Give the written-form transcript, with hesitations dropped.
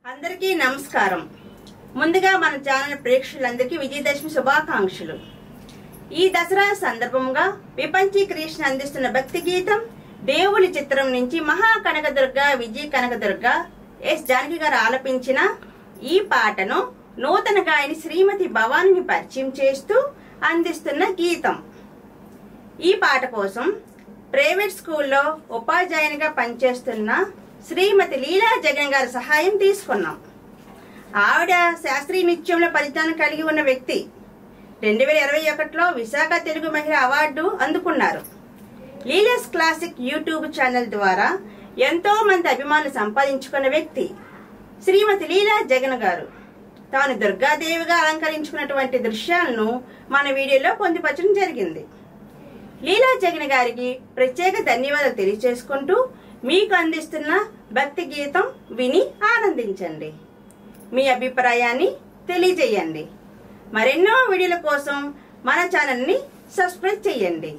అందరికీ నమస్కారం. ముందుగా మన ఛానల్ ప్రేక్షకులందరికీ విజయదశమి శుభాకాంక్షలు. ఈ దసరా సందర్భంగా విపంచి క్రియేషన్ అందిస్తున్న భక్తి గీతం దేవుని చిత్రం నుంచి మహా కనకదుర్గ విజయ కనకదుర్గ ఎస్ జానకి గారు ఆలపించిన ఈ పాటను నూతన గాయని శ్రీమతి భవానిని పరిచయం చేస్తూ అందిస్తున్న గీతం. ఈ పాట కోసం ప్రైవేట్ స్కూల్లో ఉపాధ్యాయునిగా పనిచేస్తున్న శ్రీమతి లీలా జగన్ గారి సహాయం తీసుకున్నాం. ఆవిడ శాస్త్రీయ నృత్యంలో పరిజ్ఞానం కలిగి ఉన్న వ్యక్తి. 2021లో విశాఖ తెలుగు మహిళ అవార్డు అందుకున్నారు. లీలాస్ క్లాసిక్ యూట్యూబ్ ఛానల్ ద్వారా ఎంతో మంది అభిమానులు సంపాదించుకున్న వ్యక్తి శ్రీమతి లీలా జగన్ గారు. తాను దుర్గాదేవిగా అలంకరించుకున్నటువంటి దృశ్యాలను మన వీడియోలో పొందుపరచడం జరిగింది. లీలా జగన్ గారికి ప్రత్యేక ధన్యవాదాలు తెలియజేసుకుంటూ మీకు అందిస్తున్న భక్తి గీతం విని ఆనందించండి. మీ అభిప్రాయాన్ని తెలియజేయండి. మరెన్నో వీడియోల కోసం మన ఛానల్ని సబ్స్క్రైబ్ చేయండి.